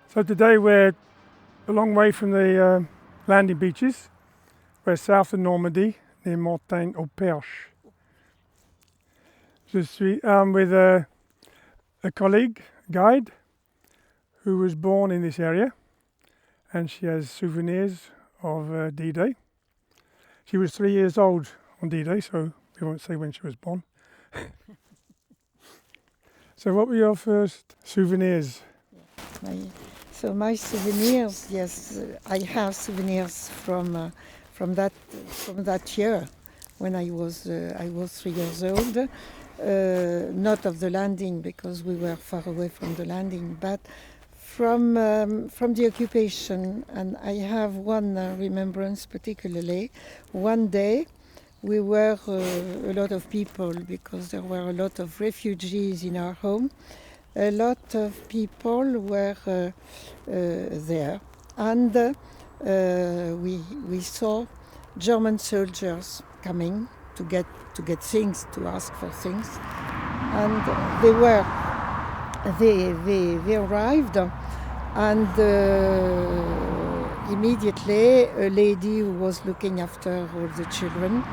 So today we're a long way from the landing beaches. We're south of Normandy, near Mont au Perche. Je suis with a colleague, guide, who was born in this area, and she has souvenirs of D-Day. She was 3 years old on D-Day, so we won't say when she was born. So what were your first souvenirs? My souvenirs, yes, I have souvenirs from that year when I was 3 years old. Not of the landing because we were far away from the landing, but from the occupation. And I have one remembrance particularly. One day we were a lot of people because there were a lot of refugees in our home. A lot of people were there, and we saw German soldiers coming to get things, to ask for things, and they arrived, and immediately a lady who was looking after all the children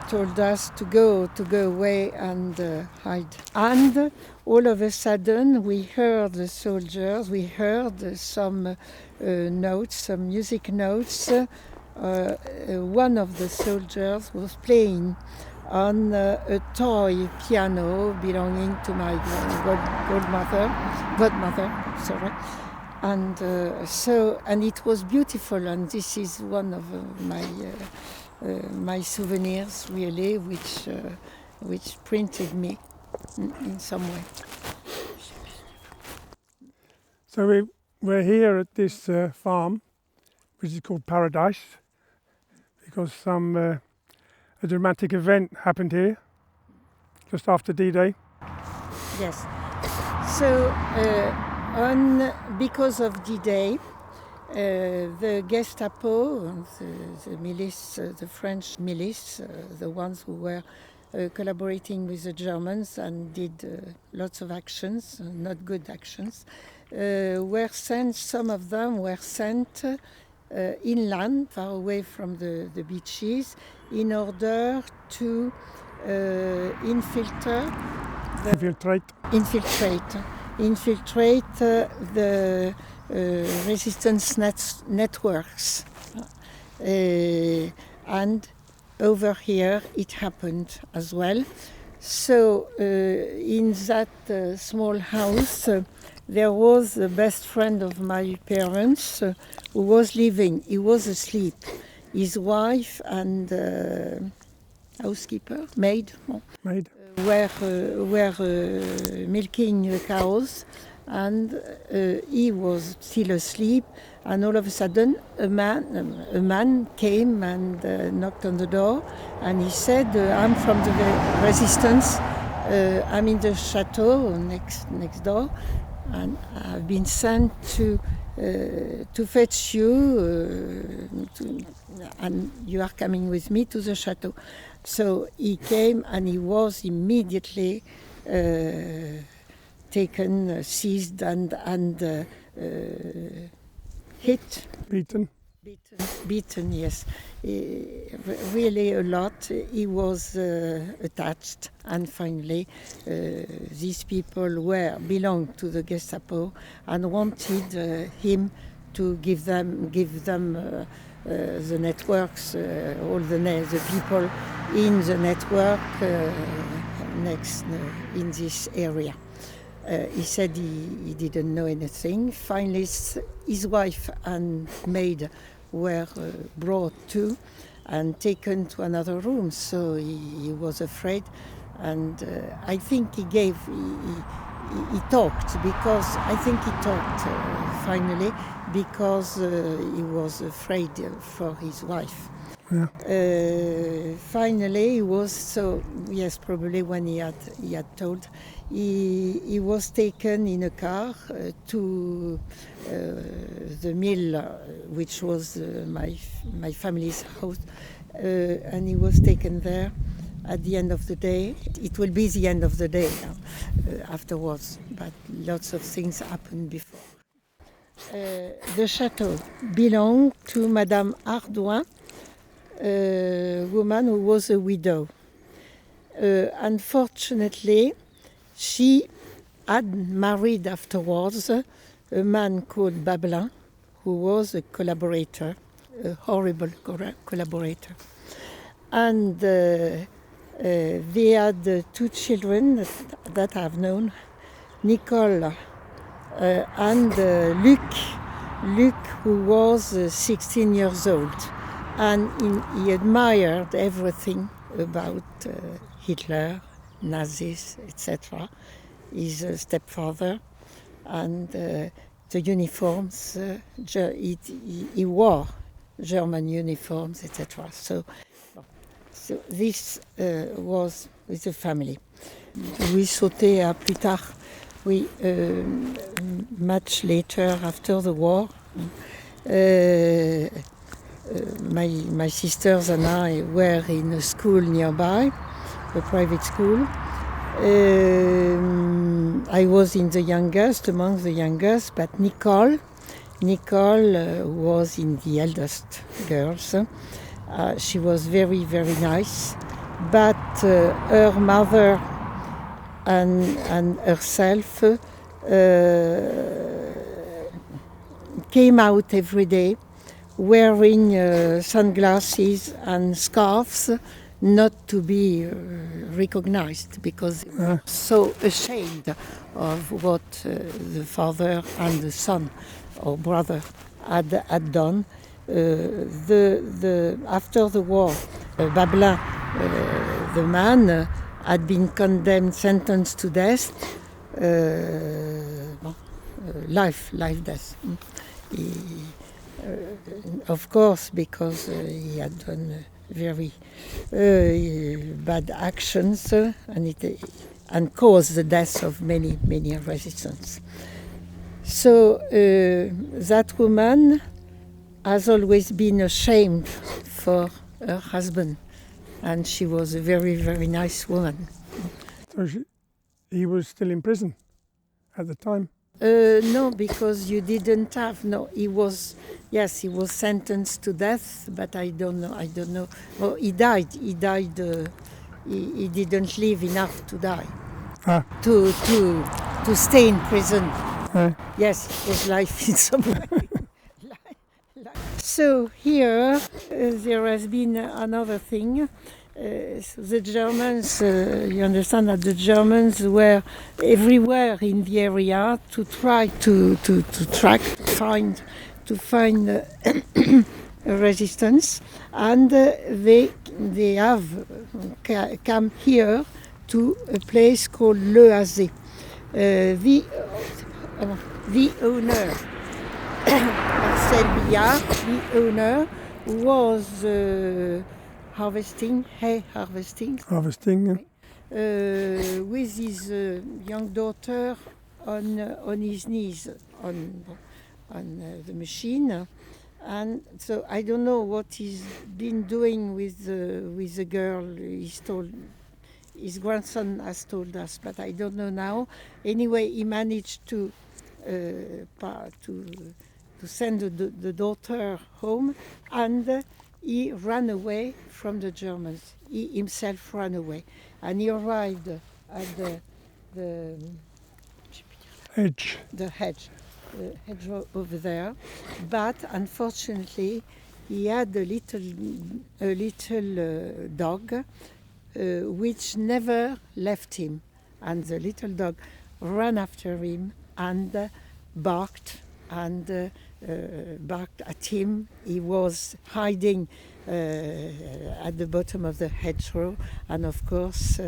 told us to go away and hide. And all of a sudden we heard the soldiers, we heard some notes, some music notes. One of the soldiers was playing on a toy piano belonging to my godmother, sorry. And it was beautiful, and this is one of my souvenirs really, which printed me in some way. So we're here at this farm, which is called Paradise, because a dramatic event happened here just after D-Day. Yes. So because of D-Day, the Gestapo, the milice, the French milice, the ones who were collaborating with the Germans and did lots of actions, not good actions, were sent. Some of them were sent inland, far away from the beaches, in order to infiltrate the resistance networks. And over here it happened as well. So in that small house there was the best friend of my parents who was living. He was asleep. His wife and housekeeper, maid. Were milking the cows, and he was still asleep, and all of a sudden a man came and knocked on the door, and he said, I'm from the resistance, I'm in the chateau next door, and I've been sent to fetch you, and you are coming with me to the chateau. So he came, and he was immediately taken, seized, and hit. Beaten, yes. Really a lot. He was attached, and finally these people belonged to the Gestapo and wanted him to give them the networks, all the people in the network next in this area. He said he didn't know anything. Finally, his wife and maid were brought too and taken to another room. So he was afraid, and I think he talked, because I think he talked finally because he was afraid for his wife. Yeah. Finally, he was probably when he had told, he was taken in a car to the mill, which was my family's house, and he was taken there. At the end of the day, it will be the end of the day. afterwards, but lots of things happened before. The chateau belonged to Madame Ardouin, a woman who was a widow. Unfortunately, she had married afterwards a man called Babelin, who was a collaborator, a horrible collaborator. And they had 2 children that I've known, Nicole and Luc. Luc, who was 16 years old. And he admired everything about Hitler, Nazis, etc. His stepfather, and the uniforms. He wore German uniforms, etc. So this was with the family. We sauté à plus tard. We much later after the war. My sisters and I were in a school nearby, a private school. I was among the youngest, but Nicole was in the eldest girls. She was very, very nice, but her mother and herself came out every day wearing sunglasses and scarves, not to be recognized, because they were so ashamed of what the father and the son or brother had done. After the war, Babelin, the man, had been condemned, sentenced to death, life death. Of course, because he had done very bad actions and caused the death of many resistants. So that woman has always been ashamed for her husband, and she was a very, very nice woman. So he was still in prison at the time? No, because you didn't have. No, he was sentenced to death, but I don't know. Well, he died. He didn't live enough to die. To stay in prison. Yes, it was life in some way. So here there has been another thing. The Germans, you understand that the Germans were everywhere in the area to try to find a resistance, and they have come here to a place called Le Hazé. The owner, Marcel Billard, the owner, was hay harvesting, with his young daughter on his knees on the machine, and so I don't know what he's been doing with the girl. He's told, his grandson has told us, but I don't know now. Anyway, he managed to send the daughter home, and he ran away from the Germans. He himself ran away, and he arrived at the hedge over there. But unfortunately, he had a little dog which never left him, and the little dog ran after him and barked at him. He was hiding at the bottom of the hedgerow, and of course,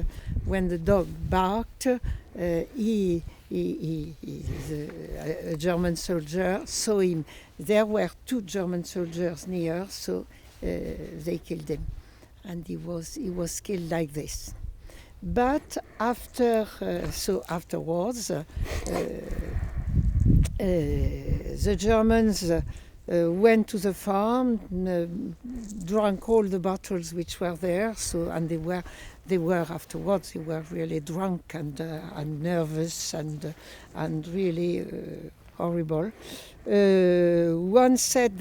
when the dog barked, a German soldier saw him. There were 2 German soldiers near, so they killed him, and he was killed like this. But afterwards, the Germans went to the farm, drank all the bottles which were there, and they were they were afterwards. They were really drunk and nervous and really horrible. One said,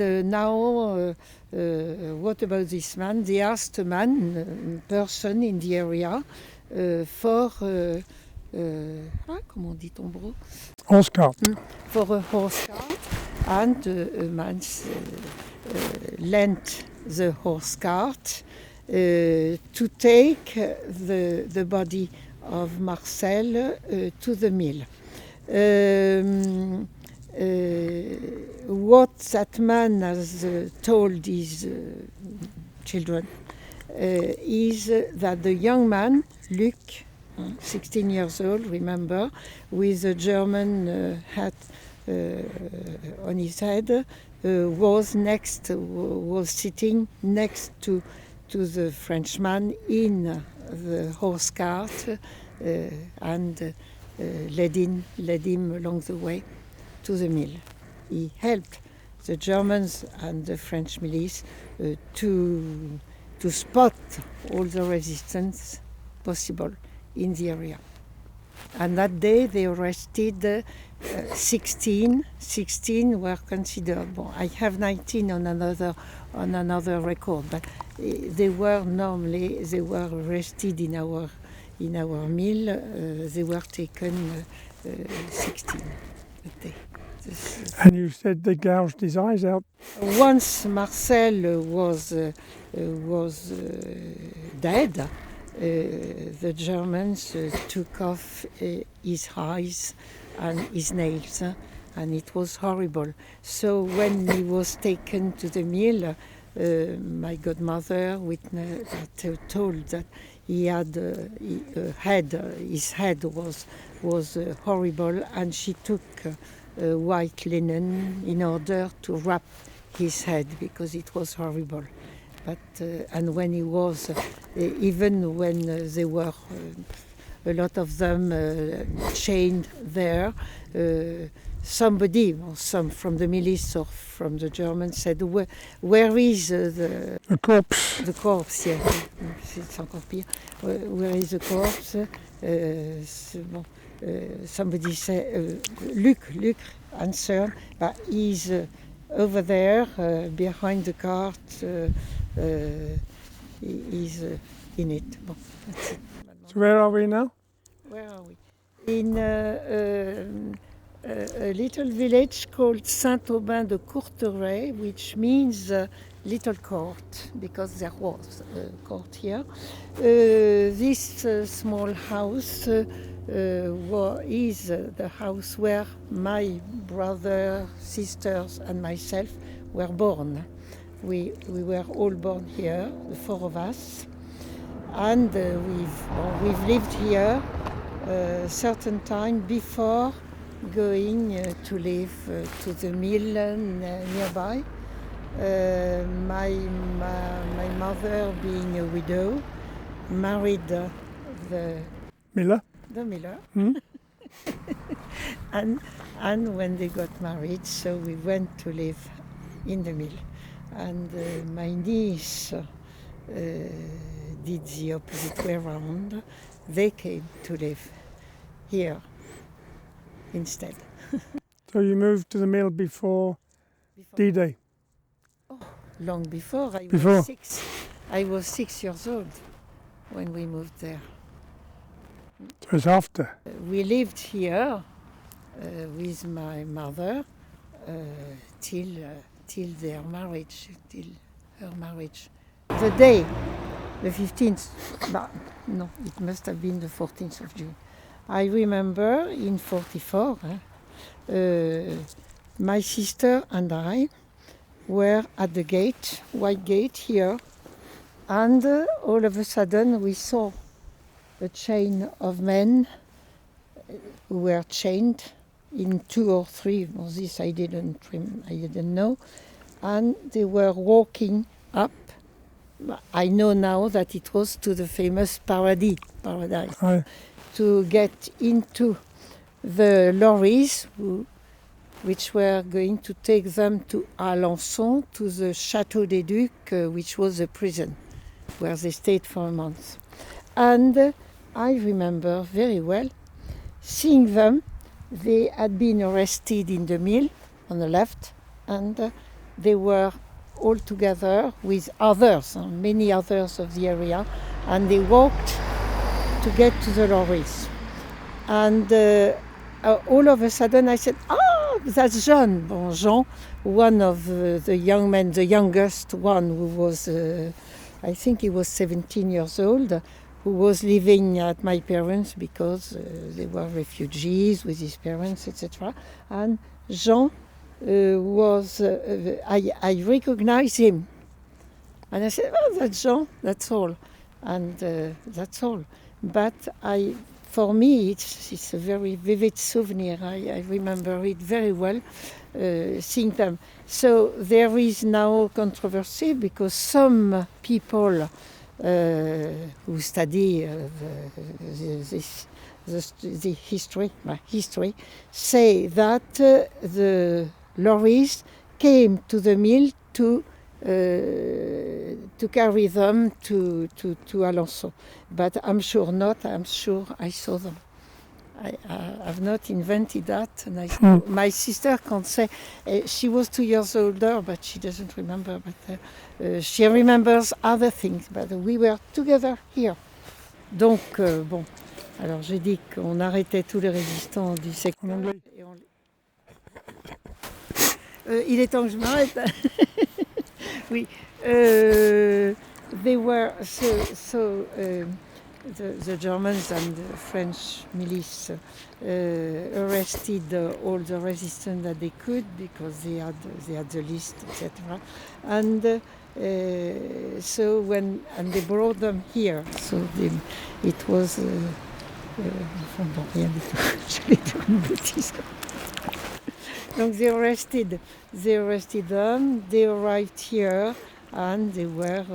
what about this man? They asked a person in the area for comment dit on bro? Horse cart. For a horse cart, and a man lent the horse cart to take the body of Marcel to the mill. What that man has told his children is that the young man, Luc, 16 years old, remember, with a German hat on his head, was sitting next to the Frenchman in the horse cart and led him along the way to the mill. He helped the Germans and the French milice to spot all the resistance possible in the area. And that day they arrested 16 were considered. Bon, I have 19 on another record, but they were arrested in our mill. They were taken 16 that day. And you said they gouged his eyes out. Once Marcel was dead, the Germans took off his eyes and his nails, and it was horrible. So when he was taken to the mill, my godmother Wittman told that he had his head was horrible, and she took white linen in order to wrap his head because it was horrible. But and when he was, even when they were, a lot of them chained there, somebody, or some from the milice or from the Germans said, where is the corpse? The corpse, yeah. C'est encore pire. Where is the corpse? Somebody said, Luc answered, but he's over there behind the cart. He's in it. Bon, that's it. So where are we now? Where are we? In a little village called Saint-Aubin de Courteret, which means little court, because there was a court here. This small house is the house where my brother, sisters and myself were born. We were all born here, the four of us, and we've lived here a certain time before going to live to the mill nearby. My mother, being a widow, married the Miller. Mm. and when they got married, so we went to live in the mill. And my niece did the opposite way around. They came to live here instead. So you moved to the mill before D-Day? Oh, long before. I was 6 years old when we moved there. It was after? We lived here with my mother till her marriage. The day, the 15th, but no, it must have been the 14th of June. I remember in 44, my sister and I were at the gate, white gate here, and all of a sudden we saw a chain of men who were chained in 2 or 3. Well, this I didn't know, and they were walking up. I know now that it was to the famous paradise, Aye. to get into the lorries which were going to take them to Alençon, to the Château des Ducs, which was a prison where they stayed for a month. And I remember very well seeing them. They had been arrested in the mill on the left, and they were all together with others, many others of the area, and they walked to get to the lorries. And all of a sudden I said, that's Jean. Bon, Jean, one of the young men, the youngest one, who was, I think he was 17 years old, who was living at my parents because they were refugees with his parents, etc. And Jean was, I recognized him. And I said, that's Jean, that's all. And that's all. But for me, it's a very vivid souvenir. I remember it very well, seeing them. So there is now controversy because some people who study the history say that the lorries came to the mill to carry them to Alençon. But I'm sure not. I'm sure I saw them. I've not invented that. And my sister can't say. She was 2 years older, but she doesn't remember. But she remembers other things. But we were together here. Donc, bon. Alors, j'ai dit qu'on arrêtait tous les résistants du secteur. En anglais. Il est temps que je m'arrête. Oui. They were the Germans and the French milice arrested all the resistance that they could because they had the list, etc. And so they brought them here. So it was. Rien du tout. J'allais dire une bêtise. Donc they arrested them. They arrived here, and they were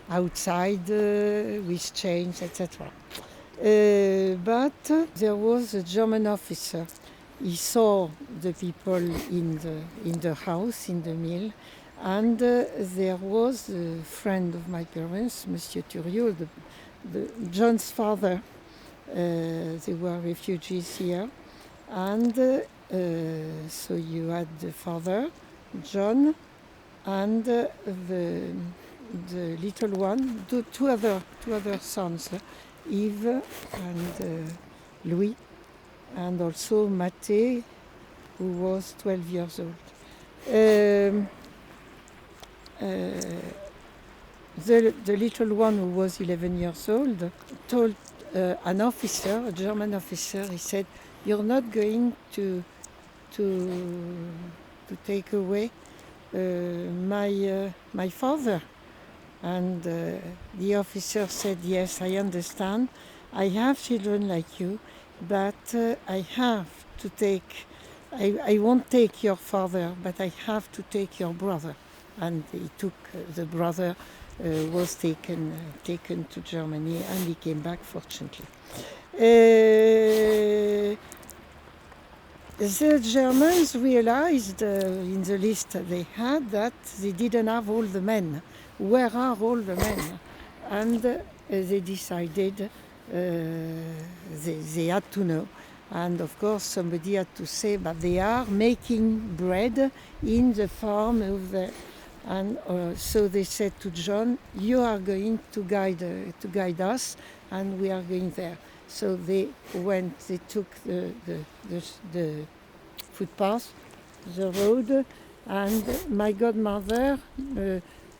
outside with chains, etc. But there was a German officer. He saw the people in the house, in the mill, and there was a friend of my parents, Monsieur Thuriot, John's father. They were refugees here. And so you had the father, John, and the little one, two other sons, Yves and Louis, and also Mathé, who was 12 years old. The little one, who was 11 years old, told an officer, a German officer, he said, "You're not going to take away my father." And the officer said, "Yes, I understand. I have children like you, but I have to take. I won't take your father, but I have to take your brother." And he took the brother. Was taken to Germany, and he came back, fortunately. The Germans realized in the list they had that they didn't have all the men. Where are all the men? And they decided they had to know. And of course somebody had to say, but they are making bread in the farm of the... And so they said to John, "You are going to guide us, and we are going there." So they went. They took the footpath, the road, and my godmother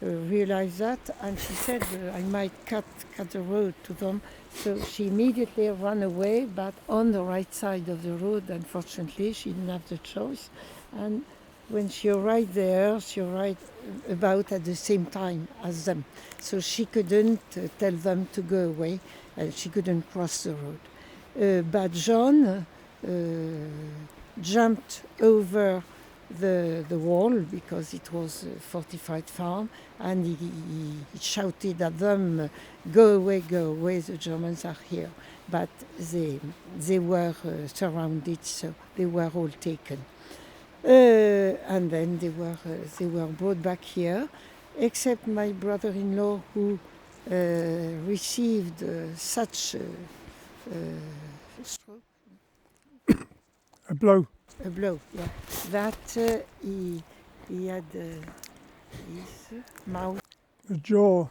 realized that, and she said, "I might cut the road to them." So she immediately ran away, but on the right side of the road. Unfortunately, she didn't have the choice, and when she arrived there, she arrived about at the same time as them. So she couldn't tell them to go away. She couldn't cross the road. But John jumped over the wall because it was a fortified farm, and he shouted at them, go away, the Germans are here." But they were surrounded, so they were all taken. And then they were brought back here, except my brother-in-law, who received such stroke, A blow. a blow, yeah, that he had his mouth, The jaw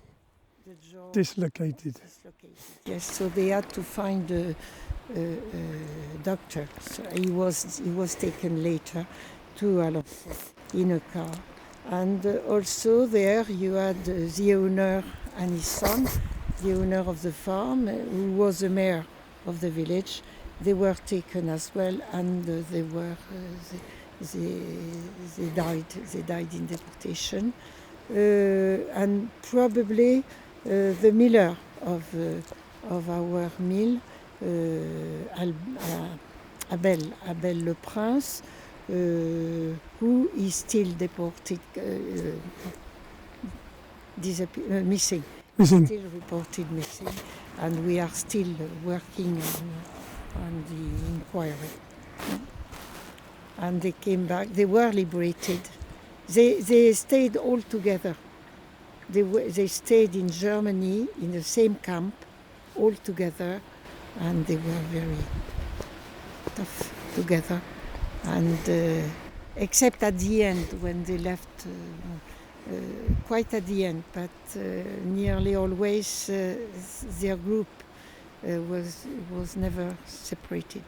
the jaw dislocated. dislocated. Yes, so they had to find a doctor. So he was taken later to Arromanches in a car. And also there you had the owner and his son, the owner of the farm, who was the mayor of the village. They were taken as well, and they died in deportation. And probably the miller of our mill, Abel Le Prince, who is still deported, missing. Missing. Still reported missing, and we are still working on the inquiry. And they came back. They were liberated. They stayed all together. They stayed in Germany in the same camp, all together, and they were very tough together. And except at the end, when they left, quite at the end, but nearly always their group was never separated.